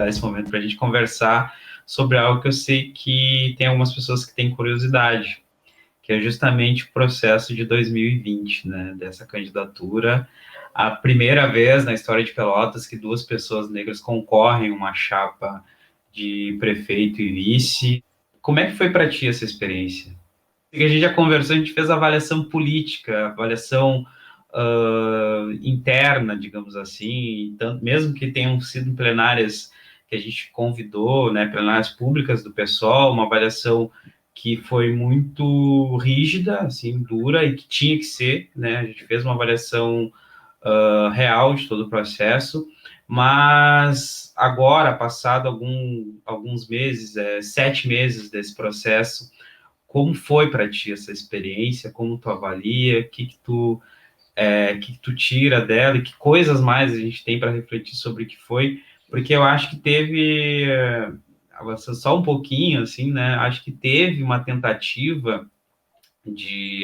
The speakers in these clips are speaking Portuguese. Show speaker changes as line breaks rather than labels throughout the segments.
aproveitar esse momento para a gente conversar sobre algo que eu sei que tem algumas pessoas que têm curiosidade, que é justamente o processo de 2020, né, dessa candidatura. A primeira vez na história de Pelotas que duas pessoas negras concorrem a uma chapa de prefeito e vice. Como é que foi para ti essa experiência? A gente já conversou, a gente fez avaliação política, avaliação interna, digamos assim, tanto, mesmo que tenham sido plenárias que a gente convidou, né, plenárias públicas do PSOL, uma avaliação que foi muito rígida, assim, dura, e que tinha que ser, né, a gente fez uma avaliação real de todo o processo, mas agora, passado alguns meses, 7 meses desse processo, como foi para ti essa experiência? Como tu avalia? O que tu tira dela? E que coisas mais a gente tem para refletir sobre o que foi? Porque eu acho que teve, avançando só um pouquinho, assim, né? Acho que teve uma tentativa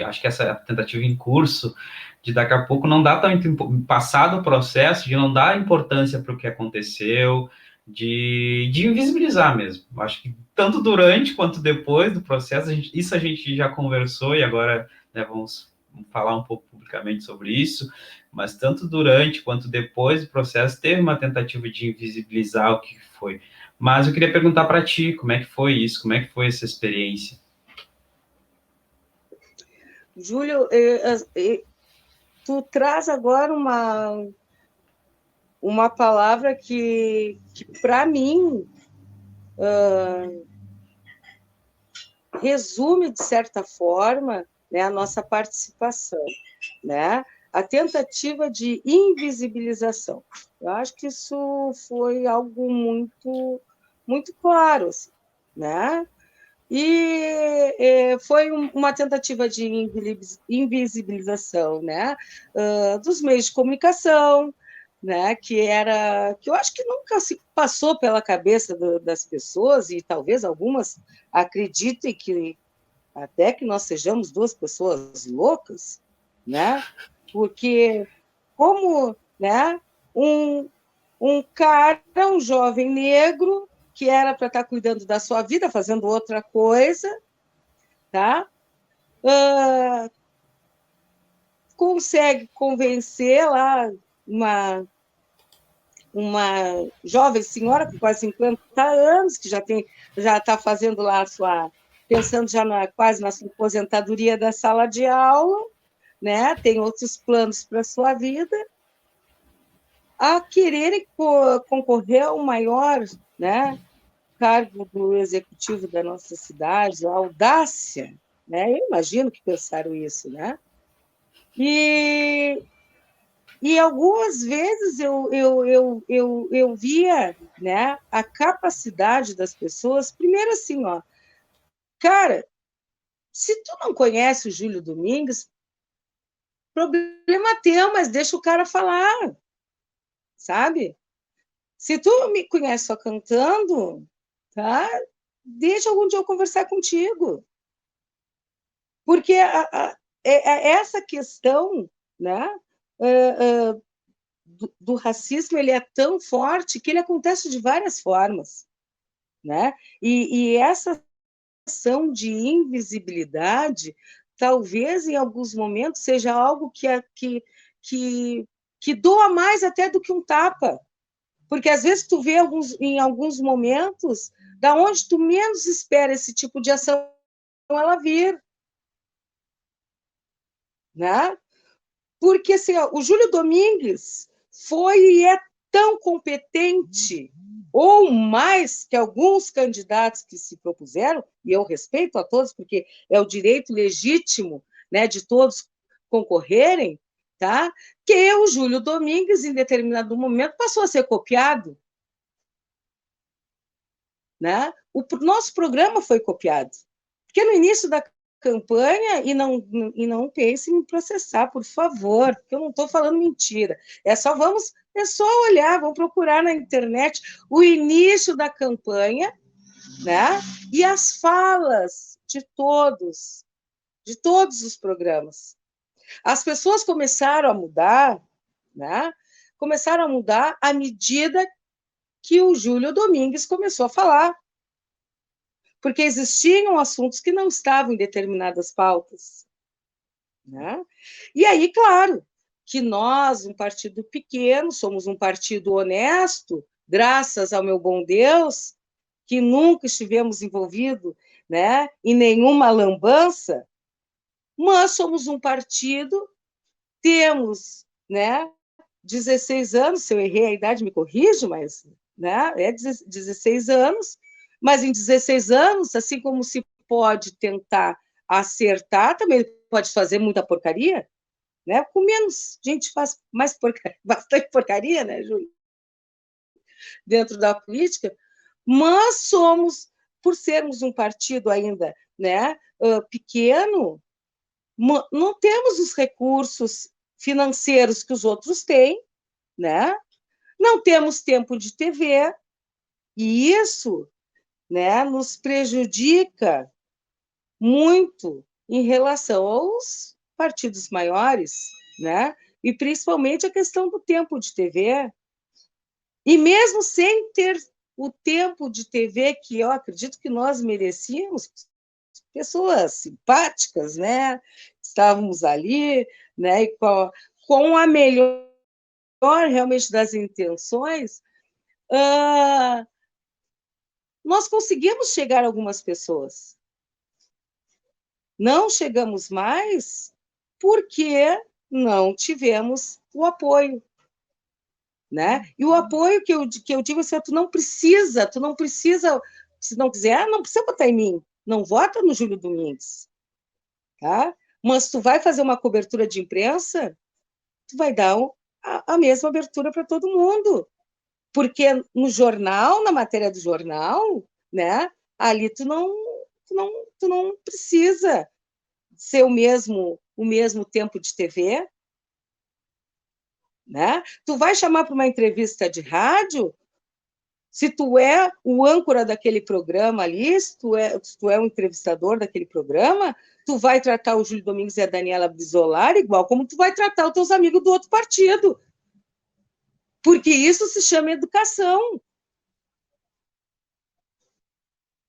acho que essa tentativa em curso, de daqui a pouco não dar tão, passado o processo, de não dar importância para o que aconteceu, de invisibilizar mesmo. Acho que tanto durante quanto depois do processo, isso a gente já conversou e agora, né, vamos falar um pouco publicamente sobre isso, mas tanto durante quanto depois do processo teve uma tentativa de invisibilizar o que foi. Mas eu queria perguntar para ti, como é que foi isso? Como é que foi essa experiência?
Júlio, tu traz agora uma palavra que para mim, resume, de certa forma, né, a nossa participação, né? A tentativa de invisibilização. Eu acho que isso foi algo muito, muito claro, assim, né? E foi uma tentativa de invisibilização, né, dos meios de comunicação, né, que eu acho que nunca se passou pela cabeça das pessoas, e talvez algumas acreditem que até que nós sejamos duas pessoas loucas, né, porque como, né, um, um cara, um jovem negro, que era para estar cuidando da sua vida, fazendo outra coisa, tá? Consegue convencer lá uma jovem senhora com quase 50 anos, que já está fazendo lá pensando já quase na sua aposentadoria da sala de aula, né? Tem outros planos para a sua vida, a quererem concorrer ao maior, né, cargo do executivo da nossa cidade, a audácia, né? Eu imagino que pensaram isso, né? E algumas vezes eu via, né, a capacidade das pessoas, primeiro assim, ó, cara, se tu não conhece o Júlio Domingues, problema teu, mas deixa o cara falar, sabe? Se tu me conhece só cantando, tá? Deixa algum dia eu conversar contigo. Porque essa questão, né, do racismo, ele é tão forte que ele acontece de várias formas, né? E essa ação de invisibilidade, talvez em alguns momentos seja algo que doa mais até do que um tapa, porque às vezes tu vê em alguns momentos, da onde tu menos espera esse tipo de ação, ela vir, né? Porque assim, ó, o Júlio Domingues foi e é tão competente, ou mais que alguns candidatos que se propuseram, e eu respeito a todos, porque é o direito legítimo, né, de todos concorrerem, tá? Que o Júlio Domingues, em determinado momento, passou a ser copiado. Né? O nosso programa foi copiado. Porque no início da campanha, e não pense em me processar, por favor, porque eu não estou falando mentira. É só olhar, vamos procurar na internet o início da campanha, né? E as falas de todos os programas. As pessoas começaram a mudar, né? Começaram a mudar à medida que o Júlio Domingues começou a falar, porque existiam assuntos que não estavam em determinadas pautas, né? E aí, claro, que nós, um partido pequeno, somos um partido honesto, graças ao meu bom Deus, que nunca estivemos envolvidos, né, em nenhuma lambança, mas somos um partido, temos, né, 16 anos, se eu errei a idade, me corrijo, mas, né, é 16 anos, mas em 16 anos, assim como se pode tentar acertar, também pode fazer muita porcaria, né? Com menos gente faz mais porcaria, bastante porcaria, né, Júlio? Dentro da política, mas somos, por sermos um partido ainda, né, pequeno, não temos os recursos financeiros que os outros têm, né? Não temos tempo de TV, e isso, né, nos prejudica muito em relação aos partidos maiores, né? E principalmente a questão do tempo de TV. E mesmo sem ter o tempo de TV que eu acredito que nós merecíamos, pessoas simpáticas, né? Estávamos ali, né? E com a melhor realmente das intenções, nós conseguimos chegar a algumas pessoas. Não chegamos mais porque não tivemos o apoio, né? E o apoio que eu digo assim, tu não precisa, se não quiser, não precisa votar em mim, não vota no Júlio Domingues, tá? Mas tu vai fazer uma cobertura de imprensa, tu vai dar a mesma abertura para todo mundo, porque no jornal, na matéria do jornal, né? Ali tu não precisa ser o mesmo tempo de TV, né? Tu vai chamar para uma entrevista de rádio, se tu é o âncora daquele programa ali, se tu é o entrevistador daquele programa, tu vai tratar o Júlio Domingues e a Daniela Brizolar igual como tu vai tratar os teus amigos do outro partido. Porque isso se chama educação.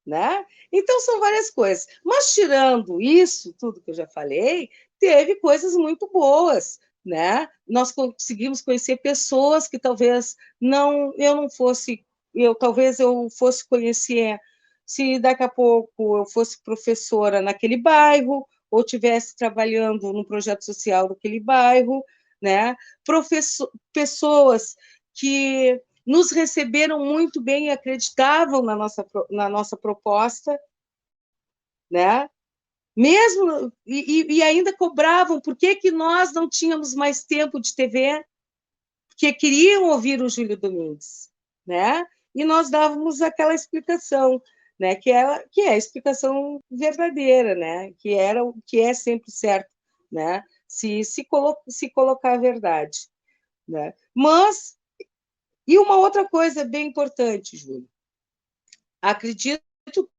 Né? Então, são várias coisas. Mas, tirando isso, tudo que eu já falei, teve coisas muito boas. Né? Nós conseguimos conhecer pessoas que talvez eu não fosse, talvez eu fosse conhecer se daqui a pouco eu fosse professora naquele bairro ou tivesse trabalhando no projeto social daquele bairro, né? Pessoas que nos receberam muito bem e acreditavam na nossa proposta, né? Mesmo e ainda cobravam por que nós não tínhamos mais tempo de TV, porque queriam ouvir o Júlio Domingues, né? E nós dávamos aquela explicação, né? Que é a explicação verdadeira, né? Que é sempre certo, né? Se colocar a verdade, né? Mas e uma outra coisa bem importante, Júlio, acredito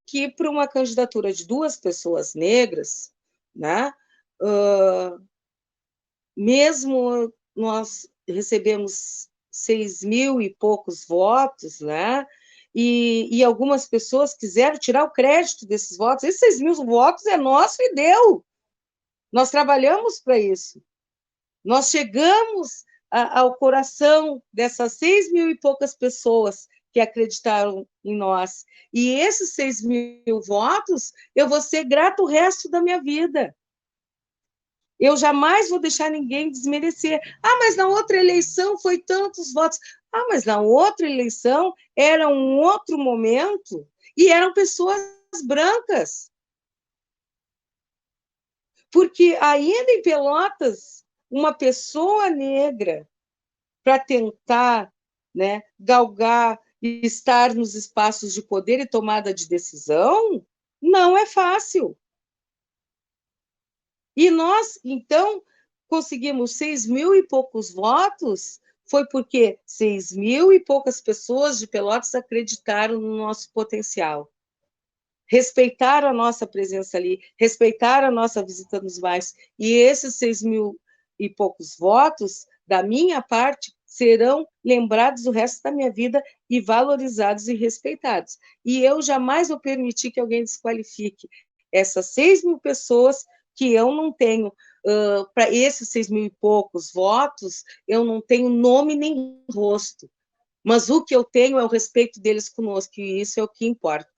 que para uma candidatura de 2 pessoas negras, né, mesmo nós recebemos 6.000 e poucos votos, né, e algumas pessoas quiseram tirar o crédito desses votos. Esses 6.000 votos é nosso e deu. Nós trabalhamos para isso. Nós chegamos ao coração dessas 6.000 e poucas pessoas que acreditaram em nós. E esses 6.000 votos, eu vou ser grato o resto da minha vida. Eu jamais vou deixar ninguém desmerecer. Ah, mas na outra eleição foi tantos votos. Ah, mas na outra eleição era um outro momento e eram pessoas brancas. Porque ainda em Pelotas, uma pessoa negra para tentar, né, galgar e estar nos espaços de poder e tomada de decisão, não é fácil. E nós, então, conseguimos 6.000 e poucos votos, foi porque 6.000 e poucas pessoas de Pelotas acreditaram no nosso potencial, respeitaram a nossa presença ali, respeitaram a nossa visita nos bairros. E esses 6.000 e poucos votos, da minha parte, serão lembrados o resto da minha vida e valorizados e respeitados. E eu jamais vou permitir que alguém desqualifique essas 6.000 pessoas que eu não tenho, para esses 6.000 e poucos votos, eu não tenho nome nem rosto. Mas o que eu tenho é o respeito deles conosco, e isso é o que importa.